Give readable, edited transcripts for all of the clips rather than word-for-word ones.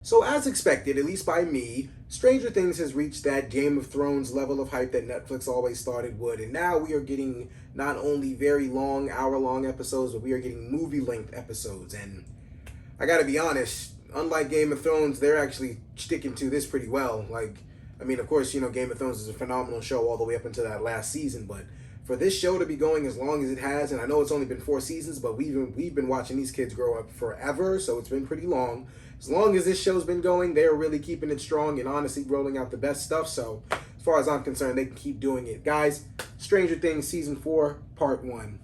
So as expected, at least by me, Stranger Things has reached that Game of Thrones level of hype that Netflix always thought it would. And now we are getting not only very long, hour-long episodes, but we are getting movie-length episodes. And I gotta be honest, unlike Game of Thrones, they're actually sticking to this pretty well. I mean, of course, Game of Thrones is a phenomenal show all the way up until that last season, but for this show to be going as long as it has, and I know it's only been 4 seasons, but we've been watching these kids grow up forever, so it's been pretty long. As long as this show's been going, they're really keeping it strong and honestly rolling out the best stuff. So, as far as I'm concerned, they can keep doing it. Guys, Stranger Things Season 4, Part 1.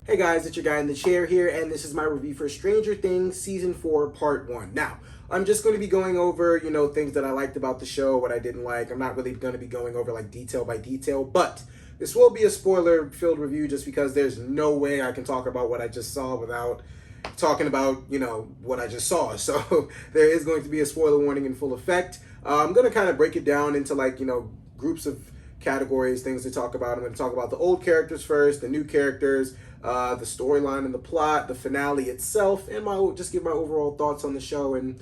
Hey guys, it's your guy in the chair here, and this is my review for Stranger Things Season 4, Part 1. Now, I'm just going to be going over, things that I liked about the show, what I didn't like. I'm not really going to be going over, detail by detail, but this will be a spoiler-filled review just because there's no way I can talk about what I just saw without talking about, what I just saw. So there is going to be a spoiler warning in full effect. I'm going to kind of break it down into, groups of categories, things to talk about. I'm going to talk about the old characters first, the new characters, the storyline and the plot, the finale itself, and just give my overall thoughts on the show and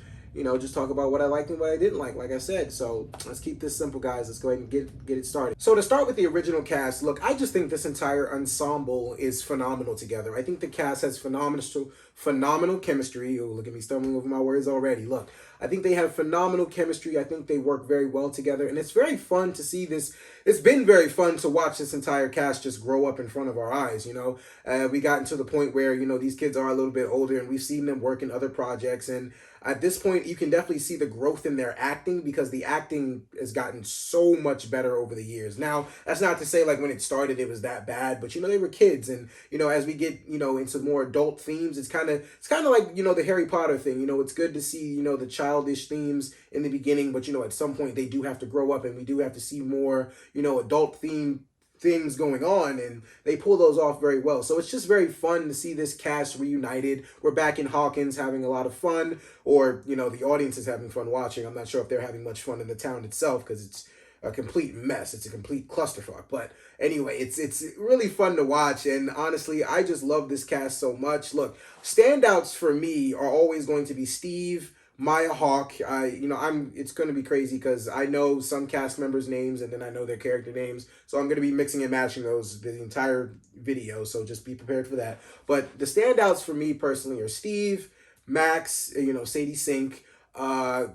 just talk about what I liked and what I didn't like I said. So let's keep this simple, guys. Let's go ahead and get it started. So to start with the original cast, look, I just think this entire ensemble is phenomenal together. I think the cast has phenomenal chemistry. Oh, look at me stumbling over my words already. Look, I think they have phenomenal chemistry. I think they work very well together, and it's very fun to see this. It's been very fun to watch this entire cast just grow up in front of our eyes. We gotten to the point where these kids are a little bit older, and we've seen them work in other projects, and at this point, you can definitely see the growth in their acting because the acting has gotten so much better over the years. Now, that's not to say when it started it was that bad, but they were kids, and as we get into more adult themes, it's kind of like the Harry Potter thing. It's good to see the childish themes in the beginning, but at some point they do have to grow up, and we do have to see more adult theme things going on, and they pull those off very well. So it's just very fun to see this cast reunited. We're back in Hawkins having a lot of fun, or the audience is having fun watching. I'm not sure if they're having much fun in the town itself because it's a complete mess. It's a complete clusterfuck. But anyway, it's really fun to watch, and honestly, I just love this cast so much. Look, standouts for me are always going to be Steve, Maya Hawke. It's going to be crazy because I know some cast members' names and then I know their character names. So I'm going to be mixing and matching the entire video. So just be prepared for that. But the standouts for me personally are Steve, Max, Sadie Sink,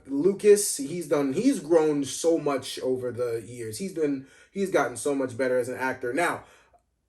Lucas. He's grown so much over the years. He's gotten so much better as an actor. Now,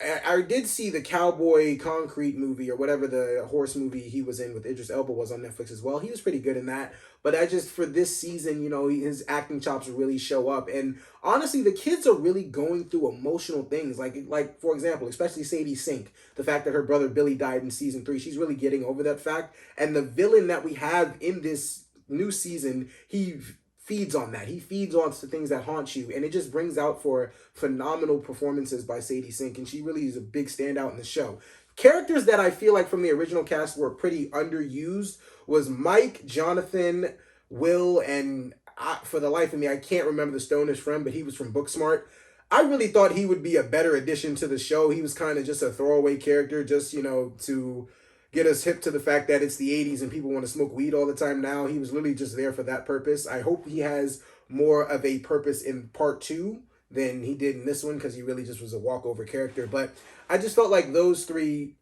I did see the Cowboy Concrete movie or whatever the horse movie he was in with Idris Elba was on Netflix as well. He was pretty good in that. But for this season, his acting chops really show up. And honestly, the kids are really going through emotional things. Like for example, especially Sadie Sink, the fact that her brother Billy died in season 3, she's really getting over that fact. And the villain that we have in this new season, he feeds on that. He feeds on the things that haunt you, and it just brings out for phenomenal performances by Sadie Sink, and she really is a big standout in the show. Characters that I feel like from the original cast were pretty underused was Mike, Jonathan, Will, and for the life of me, I can't remember the stoner's friend, but he was from Booksmart. I really thought he would be a better addition to the show. He was kind of just a throwaway character, just, to get us hip to the fact that it's the 80s and people want to smoke weed all the time now. He was really just there for that purpose. I hope he has more of a purpose in part 2 than he did in this one because he really just was a walkover character. But I just felt like those three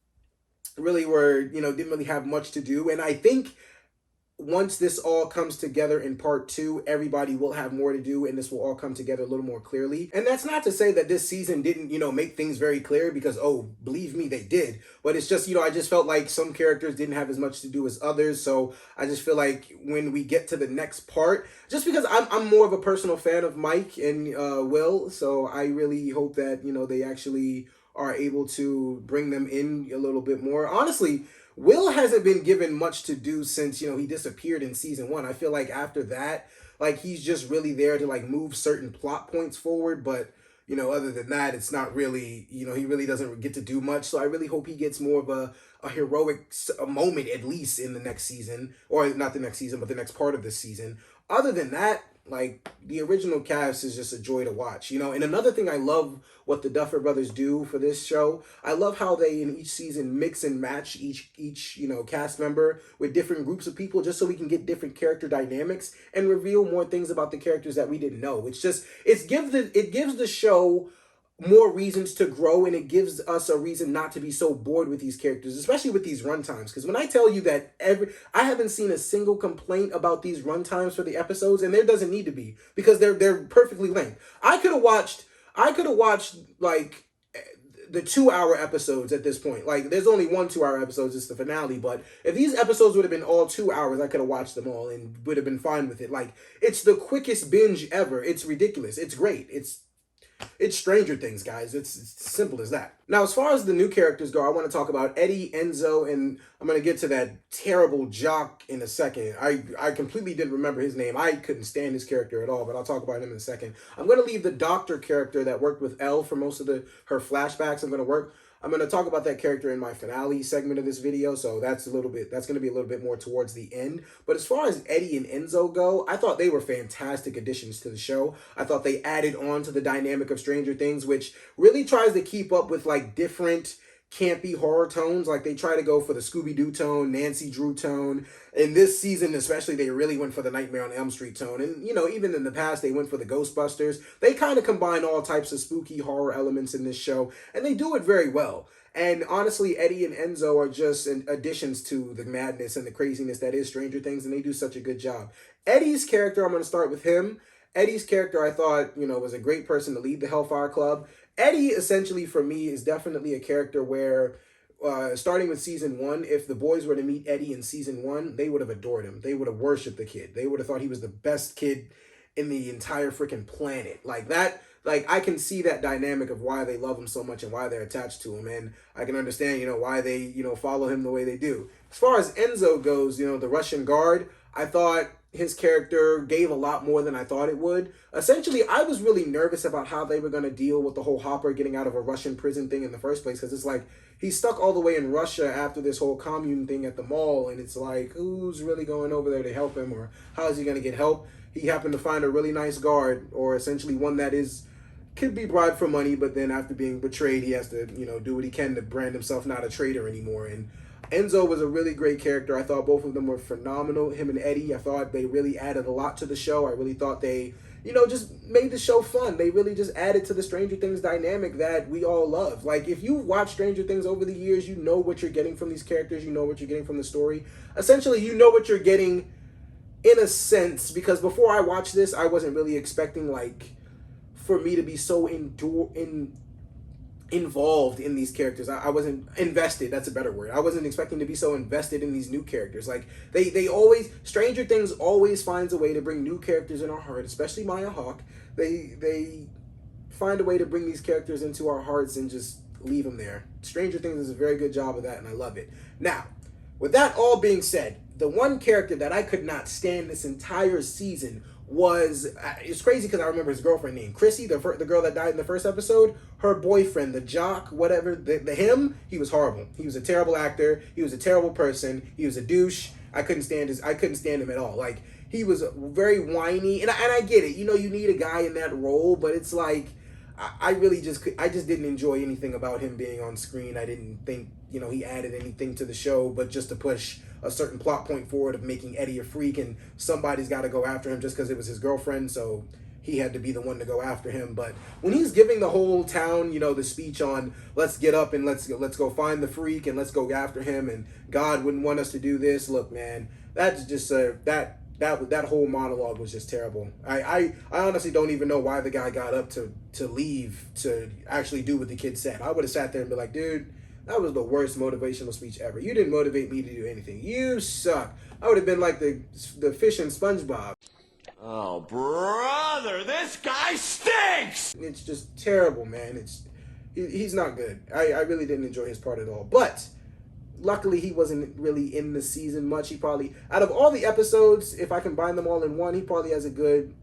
really were, didn't really have much to do. And I think once this all comes together in part 2, everybody will have more to do, and this will all come together a little more clearly. And that's not to say that this season didn't, make things very clear, because, oh, believe me, they did. But it's just, I just felt like some characters didn't have as much to do as others. So I just feel like when we get to the next part, just because I'm more of a personal fan of Mike and Will, so I really hope that, they actually are able to bring them in a little bit more. Honestly, Will hasn't been given much to do since, he disappeared in season 1. I feel like after that, he's just really there to, move certain plot points forward. But, other than that, it's not really, he really doesn't get to do much. So I really hope he gets more of a heroic moment, at least in the next season. Or not the next season, but the next part of this season. Other than that, Like, the original cast is just a joy to watch, you know? And another thing I love what the Duffer Brothers do for this show, I love how they in each season mix and match each you know, cast member with different groups of people just so we can get different character dynamics and reveal more things about the characters that we didn't know. It gives the show more reasons to grow, and it gives us a reason not to be so bored with these characters, especially with these runtimes. Because when I tell you that I haven't seen a single complaint about these runtimes for the episodes, and there doesn't need to be, because they're perfectly length. I could have watched like the 2-hour episodes at this point. Like, there's only one 2-hour episode, it's the finale, but if these episodes would have been all 2 hours, I could have watched them all and would have been fine with it. Like, it's the quickest binge ever. It's ridiculous. It's great. It's Stranger Things, guys. It's simple as that. Now, as far as the new characters go, I want to talk about Eddie, Enzo, and I'm going to get to that terrible jock in a second. I completely didn't remember his name. I couldn't stand his character at all, but I'll talk about him in a second. I'm going to leave the doctor character that worked with Elle for most of her flashbacks. I'm going to talk about that character in my finale segment of this video, so that's going to be a little bit more towards the end. But as far as Eddie and Enzo go, I thought they were fantastic additions to the show. I thought they added on to the dynamic of Stranger Things, which really tries to keep up with like different campy horror tones. Like, they try to go for the Scooby-Doo tone, Nancy Drew tone. In this season especially, they really went for the Nightmare on Elm Street tone. And, you know, even in the past, they went for the Ghostbusters. They kind of combine all types of spooky horror elements in this show, and they do it very well. And honestly, Eddie and Enzo are just additions to the madness and the craziness that is Stranger Things, and they do such a good job. Eddie's character, I'm going to start with him. Eddie's character, I thought, you know, was a great person to lead the Hellfire Club. Eddie, essentially, for me, is definitely a character where, starting with season 1, if the boys were to meet Eddie in season 1, they would have adored him. They would have worshipped the kid. They would have thought he was the best kid in the entire freaking planet. Like that, like, I can see that dynamic of why they love him so much and why they're attached to him. And I can understand, you know, why they, you know, follow him the way they do. As far as Enzo goes, you know, the Russian guard, I thought his character gave a lot more than I thought it would. Essentially, I was really nervous about how they were going to deal with the whole Hopper getting out of a Russian prison thing in the first place, because it's like, he's stuck all the way in Russia after this whole commune thing at the mall, and it's like, who's really going over there to help him, or how is he going to get help? He happened to find a really nice guard, or essentially one that could be bribed for money, but then after being betrayed, he has to, you know, do what he can to brand himself not a traitor anymore. And Enzo was a really great character. I thought both of them were phenomenal. Him and Eddie, I thought they really added a lot to the show. I really thought they, you know, just made the show fun. They really just added to the Stranger Things dynamic that we all love. Like, if you watch Stranger Things over the years, you know what you're getting from these characters. You know what you're getting from the story. Essentially, you know what you're getting in a sense, because before I watched this, I wasn't really expecting, like, for me to be so involved in these characters. I wasn't invested. That's a better word. I wasn't expecting to be so invested in these new characters. Like, they always, Stranger Things always finds a way to bring new characters in our heart, especially Maya Hawke. They find a way to bring these characters into our hearts and just leave them there. Stranger Things does a very good job of that, and I love it. Now, with that all being said, the one character that I could not stand this entire season was, it's crazy because I remember his girlfriend named Chrissy, the girl that died in the first episode. Her boyfriend, the jock, whatever, he was horrible. He was a terrible actor. He was a terrible person. He was a douche. I couldn't stand him at all. Like, he was very whiny, and I get it. You know, you need a guy in that role, but it's like, I just didn't enjoy anything about him being on screen. I didn't think, you know, he added anything to the show, but just to push a certain plot point forward of making Eddie a freak, and somebody's got to go after him just because it was his girlfriend, so he had to be the one to go after him. But when he's giving the whole town, you know, the speech on let's get up and let's go find the freak and let's go after him, and God wouldn't want us to do this. Look, man, that's just that whole monologue was just terrible. I honestly don't even know why the guy got up to leave to actually do what the kid said. I would have sat there and be like, dude, that was the worst motivational speech ever. You didn't motivate me to do anything. You suck. I would have been like the fish in SpongeBob. Oh, brother, this guy stinks! It's just terrible, man. He's not good. I really didn't enjoy his part at all. But luckily, he wasn't really in the season much. He probably, out of all the episodes, if I combine them all in one, he probably has a good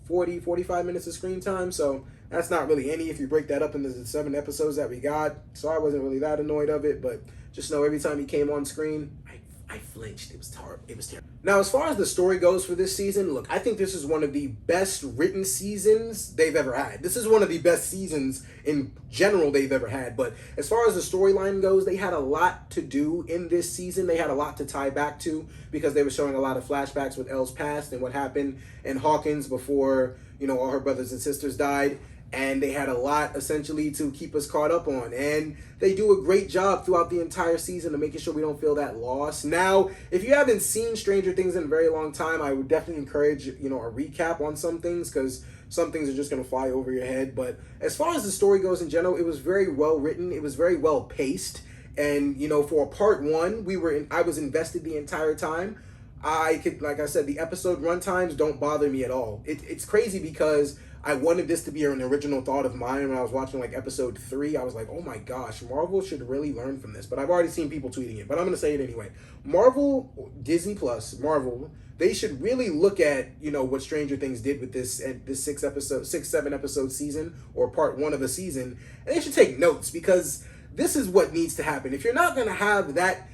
40, 45 minutes of screen time. So that's not really any if you break that up into the 7 episodes that we got. So I wasn't really that annoyed of it. But just know every time he came on screen, I I flinched. It was terrible. It was terrible. Now, as far as the story goes for this season, look, I think this is one of the best written seasons they've ever had. This is one of the best seasons in general they've ever had. But as far as the storyline goes, they had a lot to do in this season. They had a lot to tie back to because they were showing a lot of flashbacks with Elle's past and what happened in Hawkins before, you know, all her brothers and sisters died. And they had a lot, essentially, to keep us caught up on. And they do a great job throughout the entire season of making sure we don't feel that loss. Now, if you haven't seen Stranger Things in a very long time, I would definitely encourage, you know, a recap on some things, because some things are just going to fly over your head. But as far as the story goes in general, it was very well written. It was very well paced. And, you know, for part one, I was invested the entire time. I could, like I said, the episode runtimes don't bother me at all. It's crazy because I wanted this to be an original thought of mine when I was watching like episode 3. I was like, oh my gosh, Marvel should really learn from this. But I've already seen people tweeting it, but I'm going to say it anyway. Disney Plus, Marvel, they should really look at, you know, what Stranger Things did with this 7 episode season, or part 1 of a season. And they should take notes, because this is what needs to happen. If you're not going to have that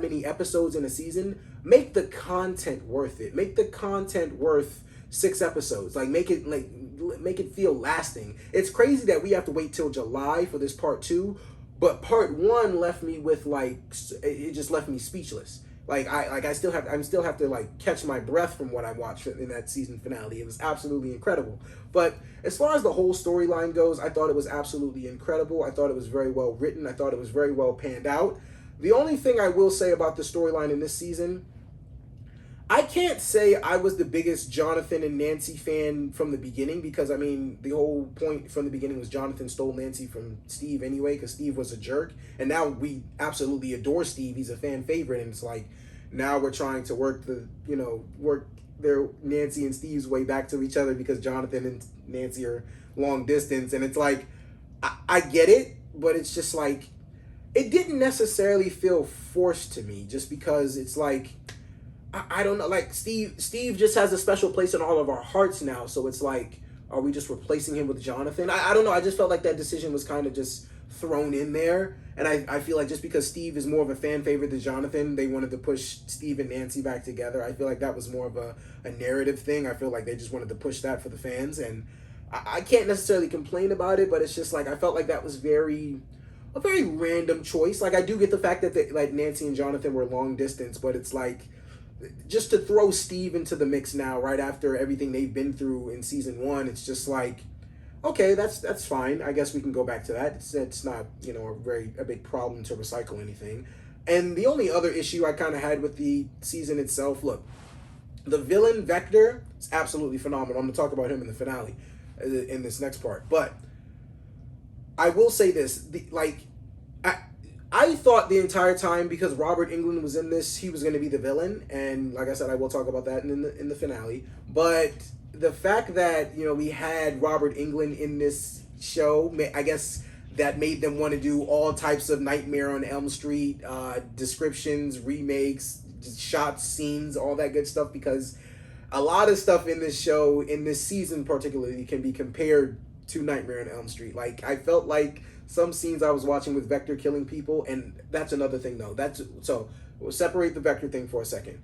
many episodes in a season, make the content worth it. Make the content worth 6 episodes. Make it feel lasting. It's crazy that we have to wait till July for this part 2, but part 1 left me with it just left me speechless. I still have to catch my breath from what I watched in that season finale. It was absolutely incredible. But as far as the whole storyline goes, I thought it was absolutely incredible. I thought it was very well written. I thought it was very well panned out. The only thing I will say about the storyline in this season, I can't say I was the biggest Jonathan and Nancy fan from the beginning, because, I mean, the whole point from the beginning was Jonathan stole Nancy from Steve anyway, because Steve was a jerk. And now we absolutely adore Steve. He's a fan favorite. And it's like, now we're trying to work their Nancy and Steve's way back to each other, because Jonathan and Nancy are long distance. And it's like, I get it, but it's just like, it didn't necessarily feel forced to me, just because it's like, I don't know, Steve just has a special place in all of our hearts now, so it's like, are we just replacing him with Jonathan? I don't know, I just felt like that decision was kind of just thrown in there, and I feel like just because Steve is more of a fan favorite than Jonathan, they wanted to push Steve and Nancy back together. I feel like that was more of a narrative thing. I feel like they just wanted to push that for the fans, and I can't necessarily complain about it, but it's just like, I felt like that was a very random choice. I do get the fact that Nancy and Jonathan were long distance, but it's like, just to throw Steve into the mix now, right after everything they've been through in season 1, it's just like, okay, that's fine. I guess we can go back to that. It's not, you know, a big problem to recycle anything. And the only other issue I kind of had with the season itself, look, the villain Vector is absolutely phenomenal. I'm going to talk about him in the finale, in this next part. But I will say this, I thought the entire time, because Robert Englund was in this, he was going to be the villain, and like I said, I will talk about that in the finale. But the fact that, you know, we had Robert Englund in this show, I guess that made them want to do all types of Nightmare on Elm Street descriptions, remakes, shots, scenes, all that good stuff, because a lot of stuff in this show, in this season particularly, can be compared to Nightmare on Elm Street. I felt like some scenes I was watching with Vector killing people, and that's another thing though. So we'll separate the Vector thing for a second.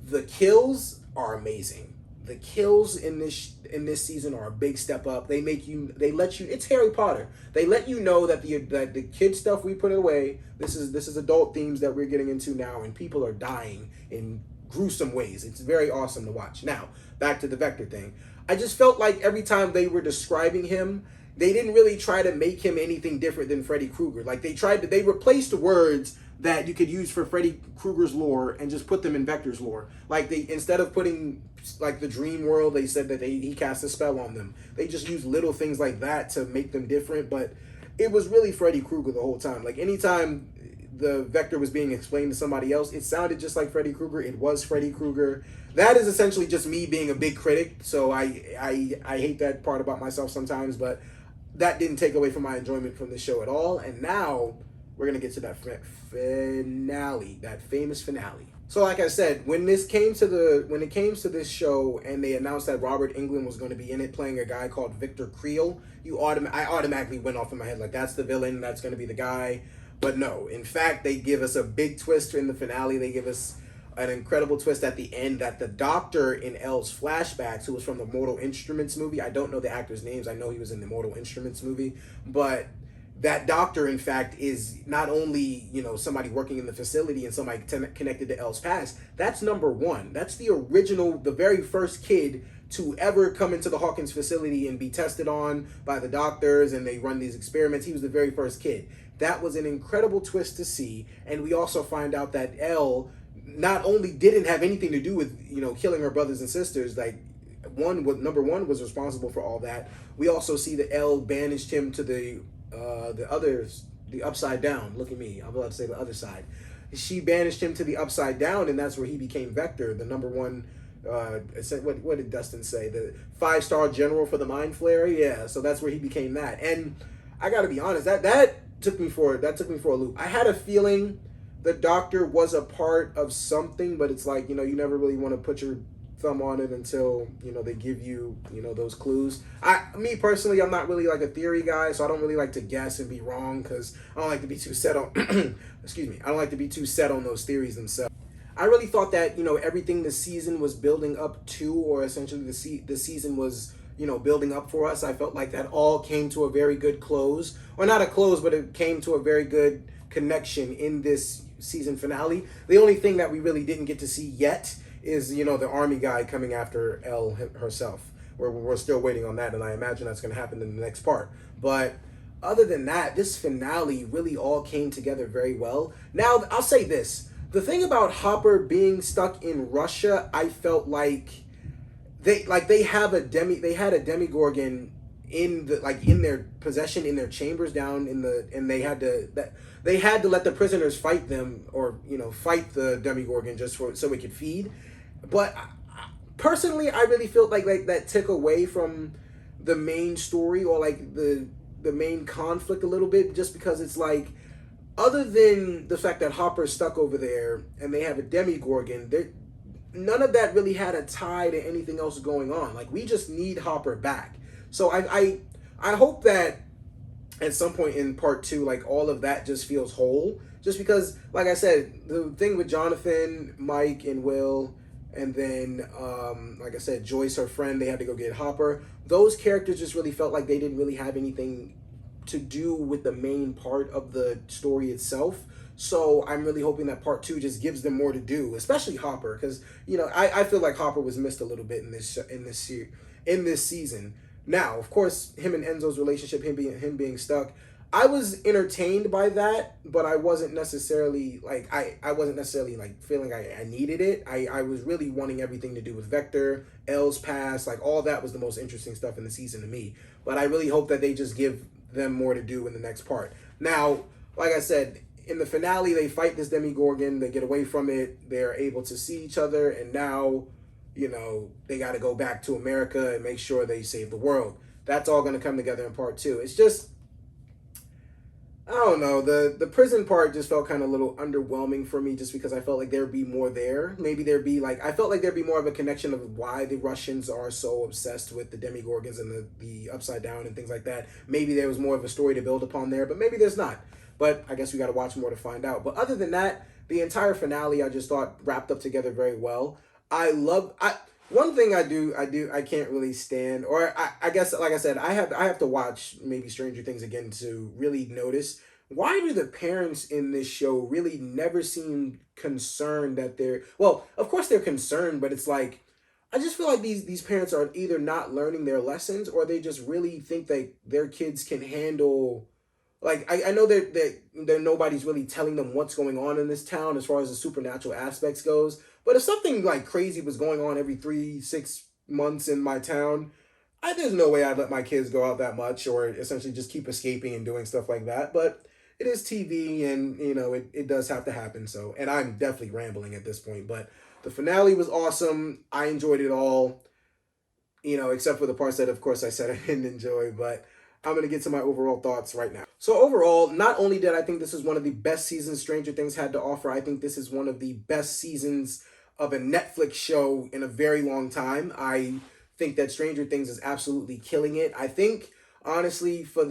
The kills are amazing. The kills in this season are a big step up. They let you. It's Harry Potter. They let you know that the kid stuff we put away. This is adult themes that we're getting into now, and people are dying in gruesome ways. It's very awesome to watch. Now back to the Vector thing. I just felt like every time they were describing him, they didn't really try to make him anything different than Freddy Krueger. They replaced words that you could use for Freddy Krueger's lore and just put them in Vector's lore. Instead of putting the dream world, they said that he cast a spell on them. They just used little things like that to make them different, but it was really Freddy Krueger the whole time. Anytime the Vector was being explained to somebody else, it sounded just like Freddy Krueger. It was Freddy Krueger. That is essentially just me being a big critic, so I hate that part about myself sometimes, but that didn't take away from my enjoyment from the show at all. And now we're going to get to that finale, that famous finale. So like I said, when it came to this show and they announced that Robert Englund was going to be in it playing a guy called Victor Creel, I automatically went off in my head, that's the villain, that's going to be the guy. But no, in fact, they give us a big twist in the finale. They give us an incredible twist at the end that the doctor in L's flashbacks, who was from the Mortal Instruments movie, I don't know the actors' names. I know he was in the Mortal Instruments movie, but that doctor, in fact, is not only, somebody working in the facility and somebody connected to L's past. That's number one. That's the original, the very first kid to ever come into the Hawkins facility and be tested on by the doctors, and they run these experiments. He was the very first kid. That was an incredible twist to see, and we also find out that L not only didn't have anything to do with, killing her brothers and sisters, like number one was responsible for all that. We also see that L banished him to the upside down. Look at me, I'm about to say the other side. She banished him to the upside down, and that's where he became Vector, the number one. What did Dustin say? The 5-star general for the Mind Flayer. Yeah, so that's where he became that. And I got to be honest, that took me for a loop. I had a feeling the doctor was a part of something, but it's like, you never really want to put your thumb on it until, they give you, those clues. Me personally, I'm not really like a theory guy, so I don't really like to guess and be wrong, because I don't like to be too set on, excuse me, I don't like to be too set on those theories themselves. I really thought that, everything the season was building up to, or essentially the season was, building up for us. I felt like that all came to a very good close, or not a close, but it came to a very good connection in this season finale. The only thing that we really didn't get to see yet is, the army guy coming after Elle herself. We're still waiting on that, and I imagine that's going to happen in the next part. But other than that, this finale really all came together very well. Now, I'll say this. The thing about Hopper being stuck in Russia, I felt like they had a Demigorgon in their possession, in their chambers down and they had to let the prisoners fight them, or fight the Demigorgon just so it could feed. But personally, I really felt like that took away from the main story, or like the main conflict a little bit, just because it's like, other than the fact that Hopper's stuck over there and they have a Demigorgon, none of that really had a tie to anything else going on. Like, we just need Hopper back. So I hope that at some point in part 2, like, all of that just feels whole. Just because, like I said, the thing with Jonathan, Mike, and Will, and then, like I said, Joyce, her friend, they had to go get Hopper. Those characters just really felt like they didn't really have anything to do with the main part of the story itself. So I'm really hoping that part 2 just gives them more to do, especially Hopper, because I feel like Hopper was missed a little bit in this season. Now, of course, him and Enzo's relationship, him being stuck, I was entertained by that, but I wasn't necessarily like feeling I needed it. I was really wanting everything to do with Vector, L's past, like all that was the most interesting stuff in the season to me. But I really hope that they just give them more to do in the next part. Now, like I said, in the finale, they fight this Demigorgon, they get away from it, they're able to see each other, and now, they got to go back to America and make sure they save the world. That's all going to come together in part 2. It's just, I don't know, the prison part just felt kind of a little underwhelming for me, just because I felt like there'd be more there. Maybe I felt like there'd be more of a connection of why the Russians are so obsessed with the Demigorgons and the Upside Down and things like that. Maybe there was more of a story to build upon there, but maybe there's not. But I guess we got to watch more to find out. But other than that, the entire finale I just thought wrapped up together very well. One thing I can't really stand, or I guess, like I said, I have to watch maybe Stranger Things again to really notice, why do the parents in this show really never seem concerned that well, of course they're concerned, but it's like, I just feel like these parents are either not learning their lessons, or they just really think that their kids can handle. Like, I know that nobody's really telling them what's going on in this town as far as the supernatural aspects goes. But if something like crazy was going on every 3-6 months in my town, there's no way I'd let my kids go out that much, or essentially just keep escaping and doing stuff like that. But it is TV, and it does have to happen. So, and I'm definitely rambling at this point. But the finale was awesome. I enjoyed it all, except for the parts that, of course, I said I didn't enjoy. But I'm going to get to my overall thoughts right now. So overall, not only did I think this is one of the best seasons Stranger Things had to offer, I think this is one of the best seasons of a Netflix show in a very long time. I think that Stranger Things is absolutely killing it. I think, honestly, for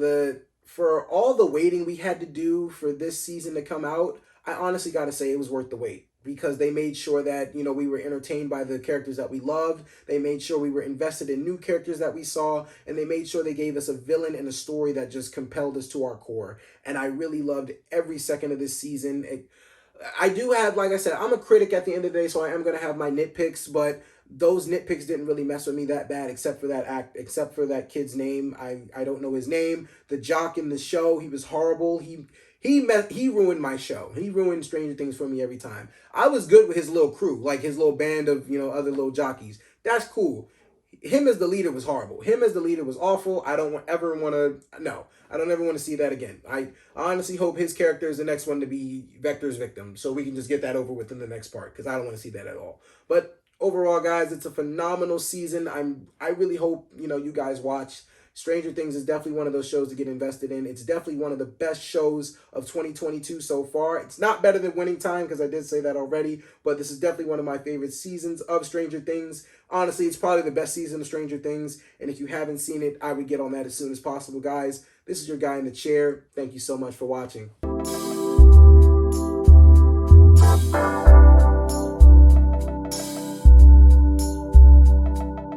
for all the waiting we had to do for this season to come out, I honestly got to say it was worth the wait, because they made sure that, you know, we were entertained by the characters that we loved. They made sure we were invested in new characters that we saw, and they made sure they gave us a villain and a story that just compelled us to our core. And I really loved every second of this season. I do have, like I said, I'm a critic at the end of the day, so I am going to have my nitpicks, but those nitpicks didn't really mess with me that bad, except for that kid's name. I don't know his name. The jock in the show, he was horrible. He ruined my show. He ruined Stranger Things for me every time. I was good with his little crew, like his little band of, you know, other little jockeys. That's cool. Him as the leader was horrible. Him as the leader was awful. I don't ever want to see that again. I honestly hope his character is the next one to be Vector's victim, so we can just get that over with in the next part, because I don't want to see that at all. But overall, guys, it's a phenomenal season. I really hope, you know, you guys watch. Stranger Things is definitely one of those shows to get invested in. It's definitely one of the best shows of 2022 so far. It's not better than Winning Time, because I did say that already, but this is definitely one of my favorite seasons of Stranger Things. Honestly, it's probably the best season of Stranger Things, and if you haven't seen it, I would get on that as soon as possible, guys. This is your guy in the chair. Thank you so much for watching.